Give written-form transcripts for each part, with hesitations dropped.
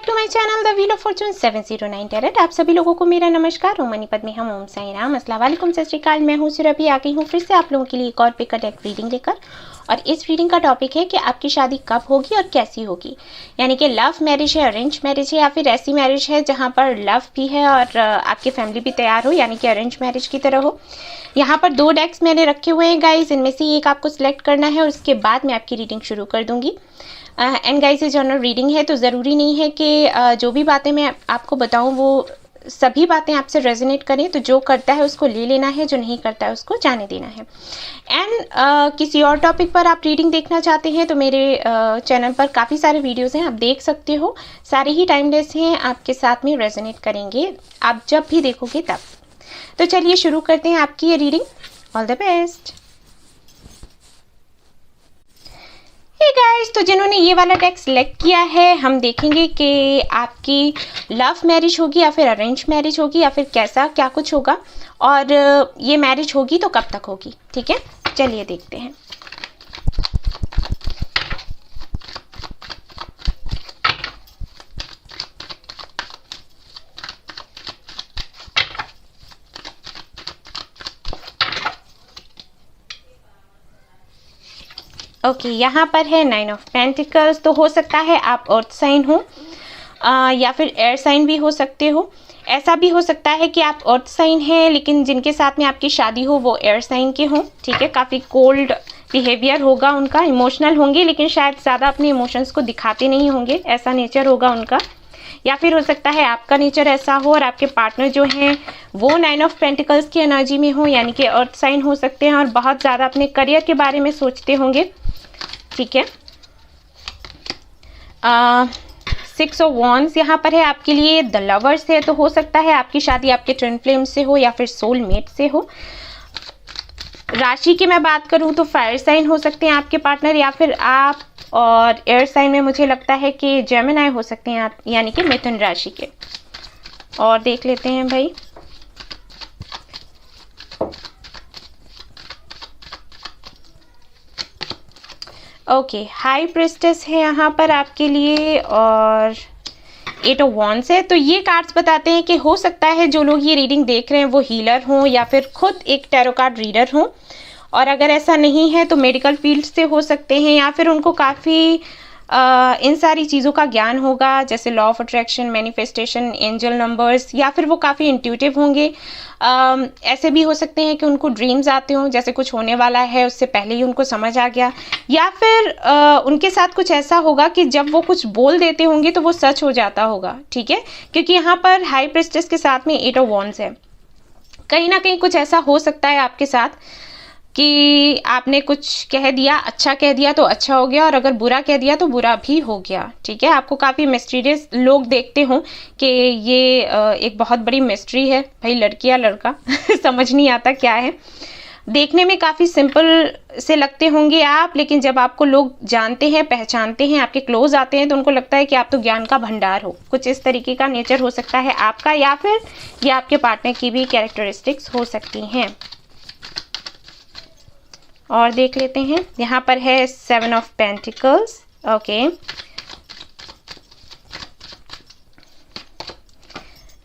To my channel the wheel of fortune 709 tarot. आप सभी लोगों को मेरा नमस्कार। ओम मणिपत में हम ओम साई राम, अस्सलाम वालेकुम, सत श्री अकाल। मैं हूँ सुरभि, आ गई हूँ फिर से आप लोगों के लिए एक और पिक डेक रीडिंग लेकर। और इस रीडिंग का टॉपिक है कि आपकी शादी कब होगी और कैसी होगी, यानी कि लव मैरिज है, अरेंज मैरिज है, या फिर ऐसी मैरिज है जहाँ पर लव भी है और आपकी फैमिली भी तैयार हो, यानी कि अरेंज मैरिज की तरह हो। यहाँ पर 2 डेक्स मैंने रखे हुए हैं गाइज, इनमें से एक आपको सिलेक्ट करना है और उसके बाद मैं आपकी रीडिंग शुरू कर दूंगी। एंड गाइस, ये जनरल रीडिंग है तो ज़रूरी नहीं है कि जो भी बातें मैं आपको बताऊं वो सभी बातें आपसे रेजोनेट करें। तो जो करता है उसको ले लेना है, जो नहीं करता है उसको जाने देना है। एंड किसी और टॉपिक पर आप रीडिंग देखना चाहते हैं तो मेरे चैनल पर काफ़ी सारे वीडियोस हैं, आप देख सकते हो। सारे ही टाइमलेस हैं, आपके साथ में रेजोनेट करेंगे आप जब भी देखोगे तब। तो चलिए शुरू करते हैं आपकी ये reading. All the best. Hey guys, तो जिन्होंने ये वाला डेक सिलेक्ट किया है, हम देखेंगे कि आपकी लव मैरिज होगी या फिर अरेंज मैरिज होगी या फिर कैसा क्या कुछ होगा, और ये मैरिज होगी तो कब तक होगी। ठीक है, चलिए देखते हैं। ओके, यहाँ पर है 9 ऑफ पेंटिकल्स। तो हो सकता है आप अर्थ साइन हो या फिर एयर साइन भी हो सकते हो। ऐसा भी हो सकता है कि आप अर्थ साइन हैं लेकिन जिनके साथ में आपकी शादी हो वो एयर साइन के हों। ठीक है, काफ़ी कोल्ड बिहेवियर होगा उनका, इमोशनल होंगे लेकिन शायद ज़्यादा अपने इमोशंस को दिखाते नहीं होंगे, ऐसा नेचर होगा उनका। या फिर हो सकता है आपका नेचर ऐसा हो और आपके पार्टनर जो हैं वो 9 ऑफ पेंटिकल्स की एनर्जी में हो, यानी कि अर्थ साइन हो सकते हैं और बहुत ज़्यादा अपने करियर के बारे में सोचते होंगे। ठीक है, 6 ऑफ वॉन्ड्स यहाँ पर है आपके लिए। द लवर्स है, तो हो सकता है आपकी शादी आपके ट्विन फ्लेम से हो या फिर सोलमेट से हो। राशि की मैं बात करूँ तो फायर साइन हो सकते हैं आपके पार्टनर, या फिर आप, और एयर साइन में मुझे लगता है कि जेमिनी हो सकते हैं आप, यानी कि मिथुन राशि के। और देख लेते हैं भाई। ओके, हाई प्रिस्टेस है यहाँ पर आपके लिए और 8 ऑफ वॉन्ड्स है। तो ये कार्ड्स बताते हैं कि हो सकता है जो लोग ये रीडिंग देख रहे हैं वो हीलर हों या फिर खुद एक टैरो कार्ड रीडर हों, और अगर ऐसा नहीं है तो मेडिकल फील्ड से हो सकते हैं, या फिर उनको काफ़ी इन सारी चीज़ों का ज्ञान होगा, जैसे law of attraction, manifestation, angel numbers, या फिर वो काफ़ी इंट्यूटिव होंगे। ऐसे भी हो सकते हैं कि उनको ड्रीम्स आते हों, जैसे कुछ होने वाला है उससे पहले ही उनको समझ आ गया, या फिर उनके साथ कुछ ऐसा होगा कि जब वो कुछ बोल देते होंगे तो वो सच हो जाता होगा। ठीक है, क्योंकि यहाँ पर हाई प्रिस्टेस के साथ में 8 ऑफ वॉन्ड्स है। कहीं ना कहीं कुछ ऐसा हो सकता है आपके साथ कि आपने कुछ कह दिया, अच्छा कह दिया तो अच्छा हो गया, और अगर बुरा कह दिया तो बुरा भी हो गया। ठीक है, आपको काफ़ी मिस्टीरियस लोग देखते हो कि ये एक बहुत बड़ी मिस्ट्री है भाई, लड़की या लड़का समझ नहीं आता क्या है। देखने में काफ़ी सिंपल से लगते होंगे आप, लेकिन जब आपको लोग जानते हैं, पहचानते हैं, आपके क्लोज आते हैं तो उनको लगता है कि आप तो ज्ञान का भंडार हो। कुछ इस तरीके का नेचर हो सकता है आपका, या फिर ये आपके पार्टनर की भी कैरेक्टरिस्टिक्स हो सकती हैं। और देख लेते हैं, यहाँ पर है 7 of pentacles. Okay,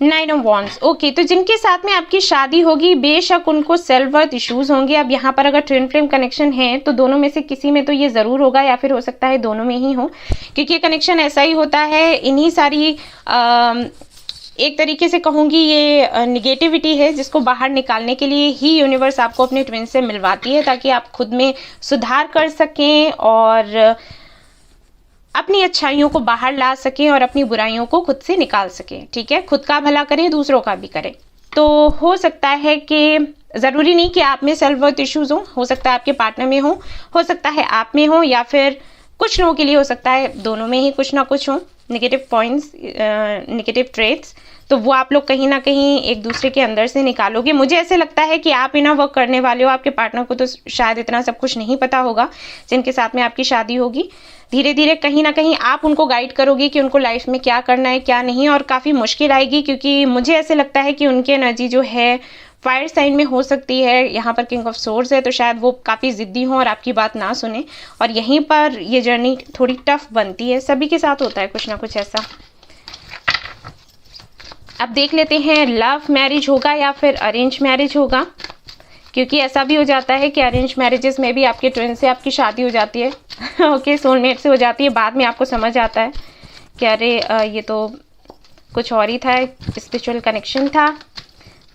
9 of wands. Okay, तो जिनके साथ में आपकी शादी होगी बेशक उनको सेल्फ वर्थ इश्यूज होंगे। अब यहाँ पर अगर ट्विन फ्लेम कनेक्शन है तो दोनों में से किसी में तो ये ज़रूर होगा, या फिर हो सकता है दोनों में ही हो, क्योंकि ये कनेक्शन ऐसा ही होता है। इन्हीं सारी एक तरीके से कहूँगी ये निगेटिविटी है जिसको बाहर निकालने के लिए ही यूनिवर्स आपको अपने ट्विन से मिलवाती है, ताकि आप खुद में सुधार कर सकें और अपनी अच्छाइयों को बाहर ला सकें और अपनी बुराइयों को खुद से निकाल सकें। ठीक है, खुद का भला करें, दूसरों का भी करें। तो हो सकता है कि ज़रूरी नहीं कि आप में सेल्फ वर्थ इश्यूज हो सकता है आपके पार्टनर में हो सकता है आप में हो, या फिर कुछ लोगों के लिए हो सकता है दोनों में ही कुछ ना कुछ हो, नेगेटिव पॉइंट्स, नेगेटिव ट्रेट्स। तो वो आप लोग कहीं ना कहीं एक दूसरे के अंदर से निकालोगे। मुझे ऐसे लगता है कि आप इना वर्क करने वाले हो, आपके पार्टनर को तो शायद इतना सब कुछ नहीं पता होगा जिनके साथ में आपकी शादी होगी। धीरे धीरे कहीं ना कहीं आप उनको गाइड करोगे कि उनको लाइफ में क्या करना है क्या नहीं, और काफ़ी मुश्किल आएगी क्योंकि मुझे ऐसे लगता है कि उनकी एनर्जी जो है फायर साइन में हो सकती है। यहाँ पर किंग ऑफ सोर्ड्स है तो शायद वो काफ़ी ज़िद्दी हों और आपकी बात ना सुने, और यहीं पर ये जर्नी थोड़ी टफ बनती है। सभी के साथ होता है कुछ ना कुछ ऐसा। अब देख लेते हैं लव मैरिज होगा या फिर अरेंज मैरिज होगा, क्योंकि ऐसा भी हो जाता है कि अरेंज मैरिजेस में भी आपके ट्विन से आपकी शादी हो जाती है ओके, सोलमेट से हो जाती है, बाद में आपको समझ आता है कि अरे ये तो कुछ और ही था, स्पिरिचुअल कनेक्शन था।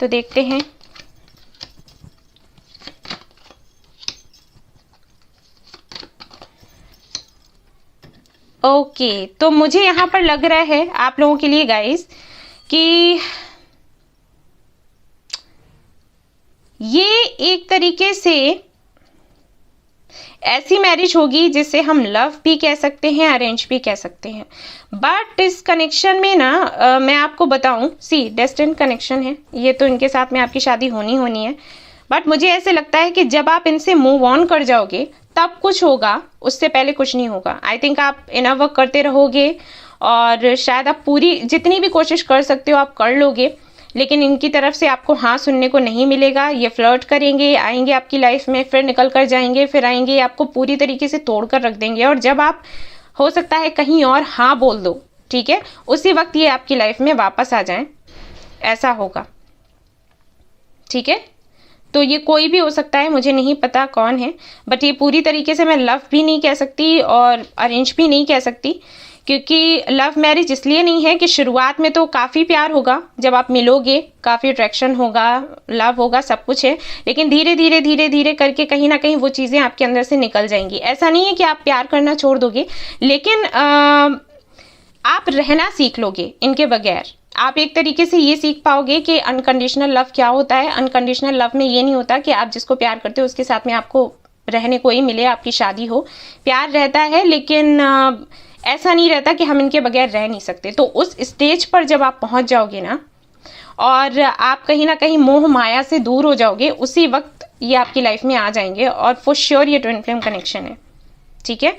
तो देखते हैं। ओके, तो मुझे यहाँ पर लग रहा है आप लोगों के लिए गाइस कि ये एक तरीके से ऐसी मैरिज होगी जिसे हम लव भी कह सकते हैं, अरेंज भी कह सकते हैं। बट इस कनेक्शन में ना मैं आपको बताऊं, सी डेस्टिन्ड कनेक्शन है ये, तो इनके साथ में आपकी शादी होनी है। बट मुझे ऐसे लगता है कि जब आप इनसे मूव ऑन कर जाओगे तब कुछ होगा, उससे पहले कुछ नहीं होगा। आई थिंक आप इनर वर्क करते रहोगे और शायद आप पूरी जितनी भी कोशिश कर सकते हो आप कर लोगे, लेकिन इनकी तरफ से आपको हाँ सुनने को नहीं मिलेगा। ये फ्लर्ट करेंगे, आएंगे आपकी लाइफ में, फिर निकल कर जाएंगे, फिर आएंगे, आपको पूरी तरीके से तोड़ कर रख देंगे। और जब आप हो सकता है कहीं और हाँ बोल दो, ठीक है, उसी वक्त ये आपकी लाइफ में वापस आ जाएं, ऐसा होगा। ठीक है, तो ये कोई भी हो सकता है, मुझे नहीं पता कौन है, बट ये पूरी तरीके से मैं लव भी नहीं कह सकती और अरेंज भी नहीं कह सकती, क्योंकि लव मैरिज इसलिए नहीं है कि शुरुआत में तो काफ़ी प्यार होगा, जब आप मिलोगे काफ़ी अट्रैक्शन होगा, लव होगा, सब कुछ है, लेकिन धीरे धीरे करके कहीं ना कहीं वो चीज़ें आपके अंदर से निकल जाएंगी। ऐसा नहीं है कि आप प्यार करना छोड़ दोगे, लेकिन आप रहना सीख लोगे इनके बगैर। आप एक तरीके से ये सीख पाओगे कि अनकंडीशनल लव क्या होता है। अनकंडीशनल लव में ये नहीं होता कि आप जिसको प्यार करते हो उसके साथ में आपको रहने को ही मिले, आपकी शादी हो। प्यार रहता है, लेकिन ऐसा नहीं रहता कि हम इनके बगैर रह नहीं सकते। तो उस स्टेज पर जब आप पहुंच जाओगे ना, और आप कहीं ना कहीं मोह माया से दूर हो जाओगे, उसी वक्त ये आपकी लाइफ में आ जाएंगे और फॉर श्योर ये ट्विन फ्लेम कनेक्शन है। ठीक है,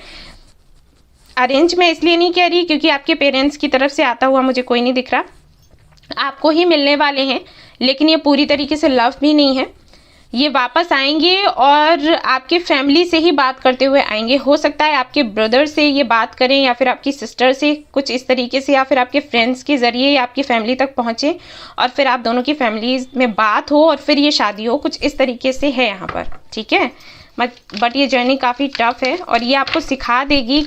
अरेंज मैं इसलिए नहीं कह रही क्योंकि आपके पेरेंट्स की तरफ से आता हुआ मुझे कोई नहीं दिख रहा, आपको ही मिलने वाले हैं, लेकिन ये पूरी तरीके से लव भी नहीं है। ये वापस आएंगे और आपके फैमिली से ही बात करते हुए आएंगे। हो सकता है आपके ब्रदर से ये बात करें, या फिर आपकी सिस्टर से, कुछ इस तरीके से, या फिर आपके फ्रेंड्स के जरिए ये आपकी फैमिली तक पहुंचे और फिर आप दोनों की फैमिलीज में बात हो और फिर ये शादी हो, कुछ इस तरीके से है यहाँ पर। ठीक है, बट ये जर्नी काफ़ी टफ है और ये आपको सिखा देगी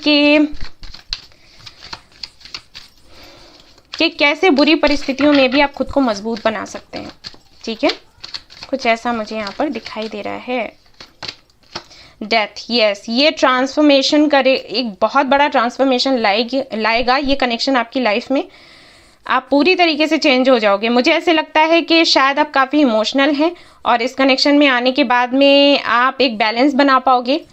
कि कैसे बुरी परिस्थितियों में भी आप खुद को मजबूत बना सकते हैं। ठीक है, कुछ ऐसा मुझे यहाँ पर दिखाई दे रहा है। डेथ, यस, ये ट्रांसफॉर्मेशन करे, एक बहुत बड़ा ट्रांसफॉर्मेशन लाएगा ये कनेक्शन आपकी लाइफ में। आप पूरी तरीके से चेंज हो जाओगे। मुझे ऐसे लगता है कि शायद आप काफ़ी इमोशनल हैं और इस कनेक्शन में आने के बाद में आप एक बैलेंस बना पाओगे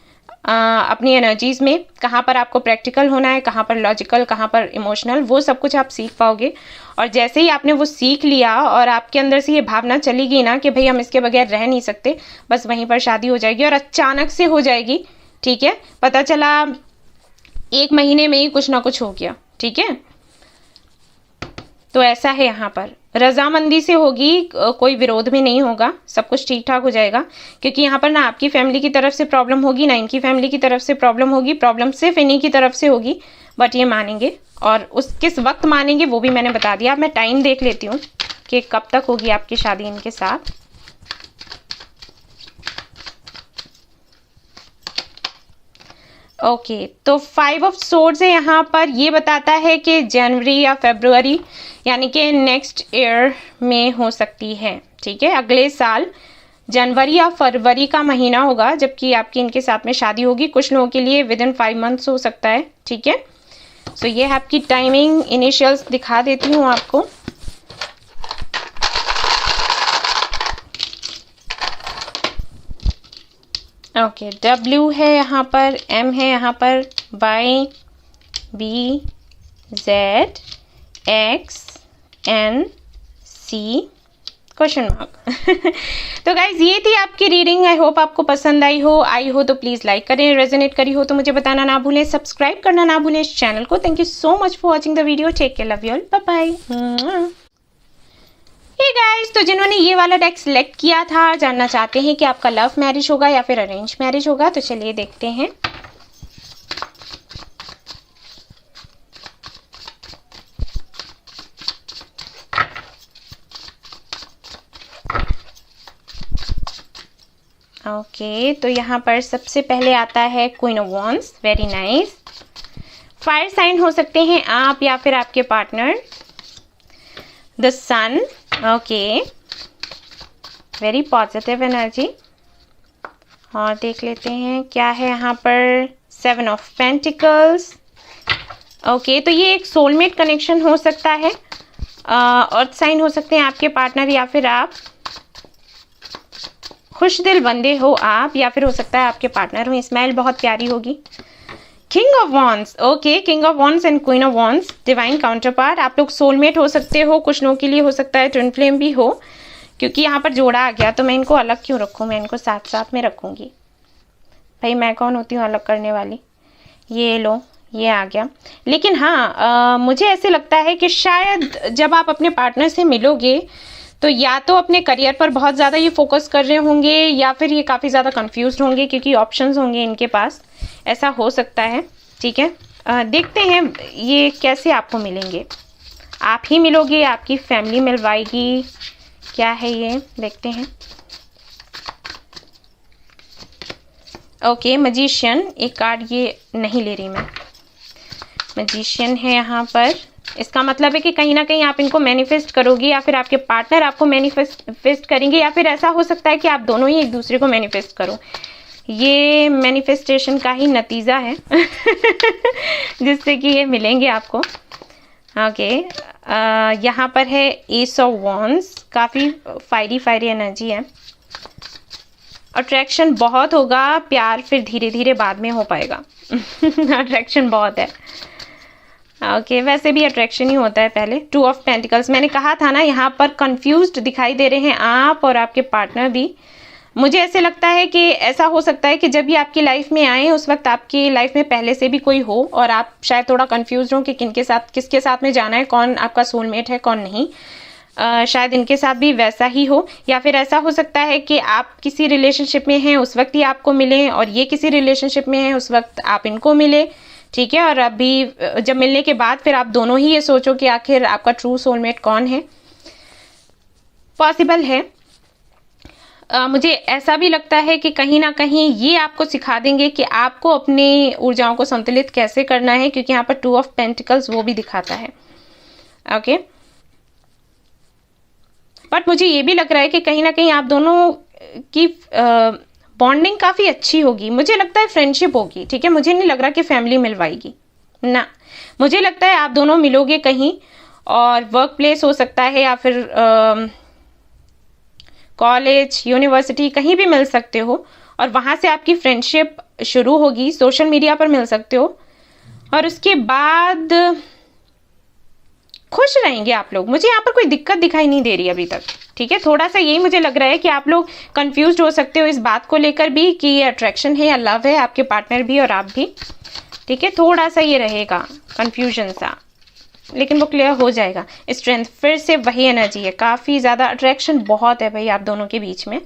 अपनी एनर्जीज में। कहाँ पर आपको प्रैक्टिकल होना है, कहाँ पर लॉजिकल, कहाँ पर इमोशनल, वो सब कुछ आप सीख पाओगे। और जैसे ही आपने वो सीख लिया और आपके अंदर से ये भावना चली गई ना कि भाई हम इसके बगैर रह नहीं सकते, बस वहीं पर शादी हो जाएगी और अचानक से हो जाएगी। ठीक है, पता चला 1 महीने में ही कुछ ना कुछ हो गया। ठीक है, तो ऐसा है यहाँ पर, रजामंदी से होगी, कोई विरोध में नहीं होगा, सब कुछ ठीक ठाक हो जाएगा। क्योंकि यहाँ पर ना आपकी फैमिली की तरफ से प्रॉब्लम होगी, ना इनकी फैमिली की तरफ से प्रॉब्लम होगी, प्रॉब्लम सिर्फ इन्हीं की तरफ से होगी। बट ये मानेंगे, और उस किस वक्त मानेंगे वो भी मैंने बता दिया। मैं टाइम देख लेती हूँ कि कब तक होगी आपकी शादी इनके साथ। ओके, तो 5 ऑफ सोर्ड्स है यहाँ पर। ये बताता है कि जनवरी या फरवरी, यानी कि नेक्स्ट ईयर में हो सकती है। ठीक है, अगले साल जनवरी या फरवरी का महीना होगा जबकि आपकी इनके साथ में शादी होगी। कुछ लोगों के लिए विद इन 5 मंथ्स हो सकता है। ठीक है, सो ये है आपकी टाइमिंग। इनिशियल्स दिखा देती हूँ आपको। ओके, W है यहाँ पर, M है यहाँ पर, Y, B, Z, X, N, C, question mark. तो गाइज ये थी आपकी रीडिंग। आई होप आपको पसंद आई हो तो प्लीज़ लाइक करें, रेजोनेट करी हो तो मुझे बताना ना भूलें, सब्सक्राइब करना ना भूलें इस चैनल को। Thank you so much for watching the video. Take care, love you all, bye bye. Hey guys, तो जिन्होंने ये वाला डेक सिलेक्ट किया था, जानना चाहते हैं कि आपका लव मैरिज होगा या फिर अरेंज मैरिज होगा, तो चलिए देखते हैं। ओके, तो यहाँ पर सबसे पहले आता है queen of wands, very nice. Fire sign हो सकते हैं आप या फिर आपके partner. The sun, okay, very positive energy. और देख लेते हैं क्या है यहाँ पर, 7 ऑफ पेंटिकल्स। ओके, तो ये एक सोलमेट कनेक्शन हो सकता है, अर्थ साइन हो सकते हैं आपके पार्टनर या फिर आप। खुश दिल बंदे हो आप या फिर हो सकता है आपके पार्टनर हो। स्माइल बहुत प्यारी होगी। King of wands, okay, king of wands and queen of wands, divine counter part. आप लोग सोलमेट हो सकते हो, कुछ लोगों के लिए हो सकता है ट्विन फ्लेम भी हो, क्योंकि यहाँ पर जोड़ा आ गया तो मैं इनको अलग क्यों रखूँ, मैं इनको साथ साथ में रखूँगी। भाई मैं कौन होती हूँ अलग करने वाली। ये लो, ये आ गया। लेकिन हाँ, मुझे ऐसे लगता है कि शायद जब आप अपने पार्टनर से मिलोगे तो या तो अपने करियर पर बहुत ज़्यादा ये फोकस कर रहे होंगे या फिर ये काफ़ी ज़्यादा कंफ्यूज होंगे, क्योंकि ऑप्शंस होंगे इनके पास, ऐसा हो सकता है। ठीक है, देखते हैं ये कैसे आपको मिलेंगे। आप ही मिलोगे, आपकी फैमिली मिलवाएगी, क्या है ये देखते हैं। ओके, मजिशियन, एक कार्ड ये नहीं ले रही मैं। मजिशियन है यहाँ पर, इसका मतलब है कि कहीं ना कहीं आप इनको मैनिफेस्ट करोगे या फिर आपके पार्टनर आपको मैनिफेस्ट करेंगे, या फिर ऐसा हो सकता है कि आप दोनों ही एक दूसरे को मैनिफेस्ट करो। ये मैनिफेस्टेशन का ही नतीजा है जिससे कि ये मिलेंगे आपको। ओके, यहाँ पर है एस ऑफ वॉन्ड्स, काफ़ी फायरी एनर्जी है। अट्रैक्शन बहुत होगा, प्यार फिर धीरे धीरे बाद में हो पाएगा अट्रैक्शन बहुत है। ओके, वैसे भी अट्रैक्शन ही होता है पहले। 2 ऑफ पेंटिकल्स, मैंने कहा था ना यहाँ पर कंफ्यूज्ड दिखाई दे रहे हैं आप और आपके पार्टनर भी। मुझे ऐसे लगता है कि ऐसा हो सकता है कि जब ये आपकी लाइफ में आए उस वक्त आपकी लाइफ में पहले से भी कोई हो और आप शायद थोड़ा कंफ्यूज हो कि किसके साथ में जाना है, कौन आपका सोलमेट है कौन नहीं। शायद इनके साथ भी वैसा ही हो, या फिर ऐसा हो सकता है कि आप किसी रिलेशनशिप में हैं उस वक्त ही आपको मिले और ये किसी रिलेशनशिप में हैं उस वक्त आप इनको मिले। ठीक है, और अभी जब मिलने के बाद फिर आप दोनों ही ये सोचो कि आखिर आपका ट्रू सोलमेट कौन है। पॉसिबल है। मुझे ऐसा भी लगता है कि कहीं ना कहीं ये आपको सिखा देंगे कि आपको अपनी ऊर्जाओं को संतुलित कैसे करना है, क्योंकि यहाँ पर 2 ऑफ पेंटिकल्स वो भी दिखाता है। ओके, बट मुझे ये भी लग रहा है कि कहीं ना कहीं आप दोनों की बॉन्डिंग काफ़ी अच्छी होगी। मुझे लगता है फ्रेंडशिप होगी। ठीक है, मुझे नहीं लग रहा कि फैमिली मिलवाएगी ना, मुझे लगता है आप दोनों मिलोगे कहीं, और वर्क प्लेस हो सकता है या फिर कॉलेज यूनिवर्सिटी कहीं भी मिल सकते हो, और वहाँ से आपकी फ्रेंडशिप शुरू होगी। सोशल मीडिया पर मिल सकते हो और उसके बाद खुश रहेंगे आप लोग। मुझे यहाँ पर कोई दिक्कत दिखाई नहीं दे रही अभी तक। ठीक है, थोड़ा सा यही मुझे लग रहा है कि आप लोग कंफ्यूज्ड हो सकते हो इस बात को लेकर भी कि ये अट्रैक्शन है या लव है, आपके पार्टनर भी और आप भी। ठीक है, थोड़ा सा ये रहेगा कंफ्यूजन सा, लेकिन वो क्लियर हो जाएगा। स्ट्रेंथ, फिर से वही एनर्जी है, काफ़ी ज़्यादा अट्रैक्शन बहुत है भाई आप दोनों के बीच में,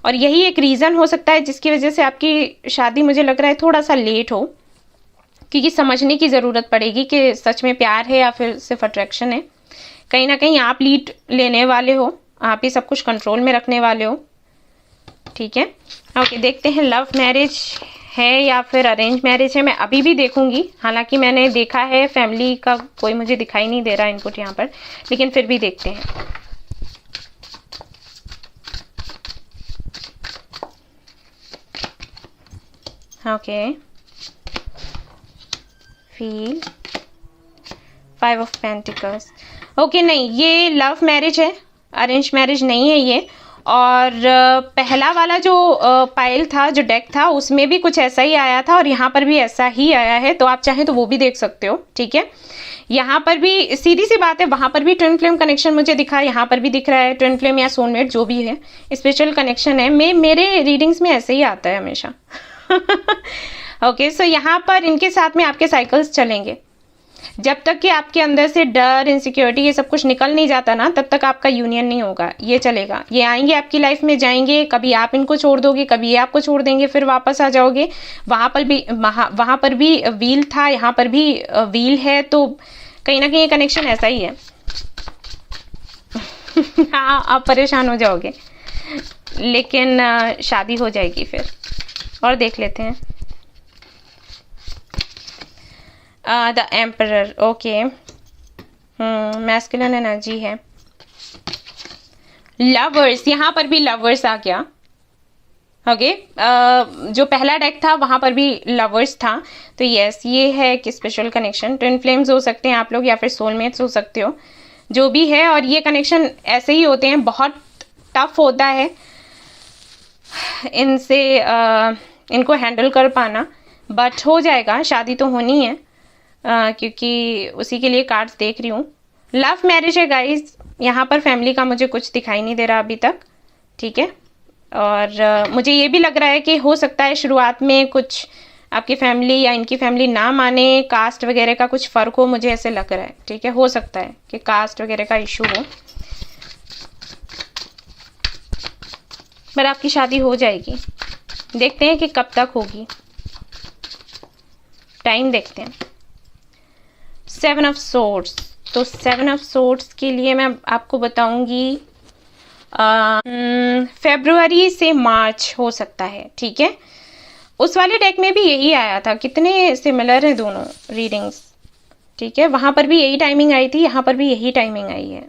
और यही एक रीज़न हो सकता है जिसकी वजह से आपकी शादी मुझे लग रहा है थोड़ा सा लेट हो, क्योंकि समझने की ज़रूरत पड़ेगी कि सच में प्यार है या फिर सिर्फ अट्रैक्शन है। कहीं ना कहीं आप लीड लेने वाले हो, आप ही सब कुछ कंट्रोल में रखने वाले हो। ठीक है, ओके, देखते हैं लव मैरिज है या फिर अरेंज मैरिज है। मैं अभी भी देखूंगी, हालांकि मैंने देखा है फैमिली का कोई मुझे दिखाई नहीं दे रहा इनपुट यहाँ पर, लेकिन फिर भी देखते हैं। Okay, feel 5 of pentacles. Okay, नहीं, ये लव मैरिज है, अरेंज मैरिज नहीं है ये। और पहला वाला जो पाइल था, जो डेक था, उसमें भी कुछ ऐसा ही आया था और यहाँ पर भी ऐसा ही आया है, तो आप चाहें तो वो भी देख सकते हो। ठीक है, यहाँ पर भी सीधी सी बात है, वहाँ पर भी ट्विन फ्लेम कनेक्शन मुझे दिखा, यहाँ पर भी दिख रहा है ट्विन फ्लेम या सोलमेट जो भी है, स्पेशल कनेक्शन है। मेरे रीडिंग्स में ऐसे ही आता है हमेशा ओके, सो यहाँ पर इनके साथ में आपके साइकिल्स चलेंगे। जब तक कि आपके अंदर से डर, इनसिक्योरिटी, ये सब कुछ निकल नहीं जाता ना, तब तक आपका यूनियन नहीं होगा। ये चलेगा, ये आएंगे आपकी लाइफ में, जाएंगे, कभी आप इनको छोड़ दोगे, कभी ये आपको छोड़ देंगे, फिर वापस आ जाओगे। वहाँ पर भी व्हील था, यहाँ पर भी व्हील है, तो कहीं ना कहीं कनेक्शन ऐसा ही है हाँ, आप परेशान हो जाओगे। लेकिन शादी हो जाएगी फिर। और देख लेते हैं। The emperor, okay, masculine energy है। लवर्स, यहाँ पर भी लवर्स आ गया। ओके, जो पहला डेक था वहां पर भी लवर्स था, तो यस ये है एक स्पेशल कनेक्शन। ट्विन फ्लेम्स हो सकते हैं आप लोग या फिर सोलमेट्स हो सकते हो, जो भी है। और ये कनेक्शन ऐसे ही होते हैं, बहुत टफ होता है इनसे इनको हैंडल कर पाना, बट हो जाएगा। शादी तो होनी है, क्योंकि उसी के लिए कार्ड्स देख रही हूँ। लव मैरिज है गाइज, यहाँ पर फैमिली का मुझे कुछ दिखाई नहीं दे रहा अभी तक, ठीक है। और मुझे ये भी लग रहा है कि हो सकता है शुरुआत में कुछ आपकी फैमिली या इनकी फैमिली ना माने, कास्ट वगैरह का कुछ फ़र्क हो, मुझे ऐसे लग रहा है, ठीक है। हो सकता है कि कास्ट वगैरह का इशू हो, पर आपकी शादी हो जाएगी। देखते हैं कि कब तक होगी, टाइम देखते हैं। 7 ऑफ सोर्ड्स, तो 7 ऑफ सोर्ड्स के लिए मैं आपको बताऊंगी फरवरी से मार्च हो सकता है, ठीक है। उस वाले डेक में भी यही आया था, कितने सिमिलर हैं दोनों रीडिंग्स, ठीक है। वहां पर भी यही टाइमिंग आई थी, यहाँ पर भी यही टाइमिंग आई है।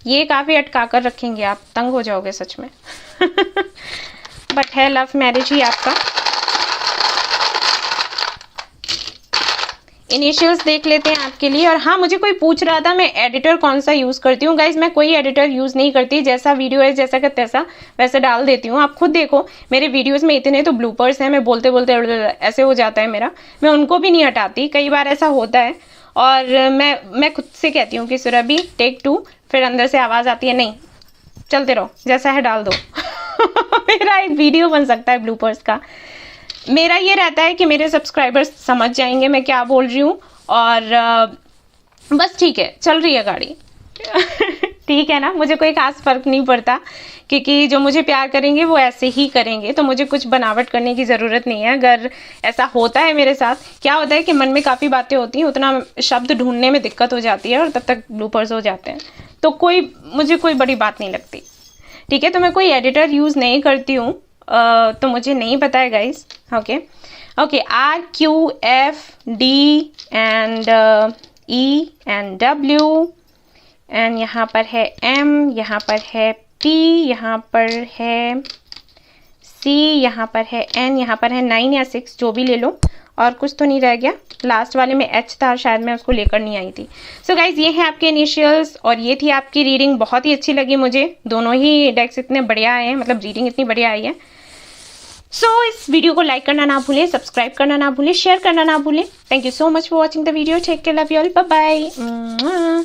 ये काफ़ी अटका कर रखेंगे, आप तंग हो जाओगे सच में। बट है लव मैरिज ही आपका। इनिशियल्स देख लेते हैं आपके लिए। और हाँ, मुझे कोई पूछ रहा था मैं एडिटर कौन सा यूज़ करती हूँ। गाइज मैं कोई एडिटर यूज़ नहीं करती, जैसा वीडियो है जैसा का तैसा वैसे डाल देती हूँ। आप खुद देखो मेरे वीडियोस में इतने तो ब्लूपर्स हैं, मैं बोलते बोलते ऐसे हो जाता है मेरा, मैं उनको भी नहीं हटाती। कई बार ऐसा होता है और मैं खुद से कहती हूँ कि सुरभि टेक 2, फिर अंदर से आवाज़ आती है नहीं चलते रहो, जैसा है डाल दो। मेरा एक वीडियो बन सकता है ब्लूपर्स का। मेरा ये रहता है कि मेरे सब्सक्राइबर्स समझ जाएंगे मैं क्या बोल रही हूँ, और बस ठीक है, चल रही है गाड़ी। ठीक है ना, मुझे कोई खास फर्क नहीं पड़ता, क्योंकि जो मुझे प्यार करेंगे वो ऐसे ही करेंगे, तो मुझे कुछ बनावट करने की ज़रूरत नहीं है। अगर ऐसा होता है मेरे साथ, क्या होता है कि मन में काफ़ी बातें होती हैं, उतना शब्द ढूंढने में दिक्कत हो जाती है और तब तक ब्लूपर्स हो जाते हैं, तो मुझे कोई बड़ी बात नहीं लगती, ठीक है। तो मैं कोई एडिटर यूज़ नहीं करती हूँ, तो मुझे नहीं पता है guys. Okay, RQFD and E and W, and यहाँ पर है M, यहाँ पर है P, यहाँ पर है C, यहाँ पर है N, यहाँ पर है 9 या 6, जो भी ले लो। और कुछ तो नहीं रह गया, लास्ट वाले में H था, शायद मैं उसको लेकर नहीं आई थी। सो गाइज ये हैं आपके इनिशियल्स, और ये थी आपकी रीडिंग। बहुत ही अच्छी लगी मुझे, दोनों ही डेक्स इतने बढ़िया आए हैं, मतलब रीडिंग इतनी बढ़िया आई है। सो इस वीडियो को लाइक करना ना भूलें, सब्सक्राइब करना ना भूलें, शेयर करना ना भूलें। Thank you so much for watching the video. Take care, love you all, bye bye.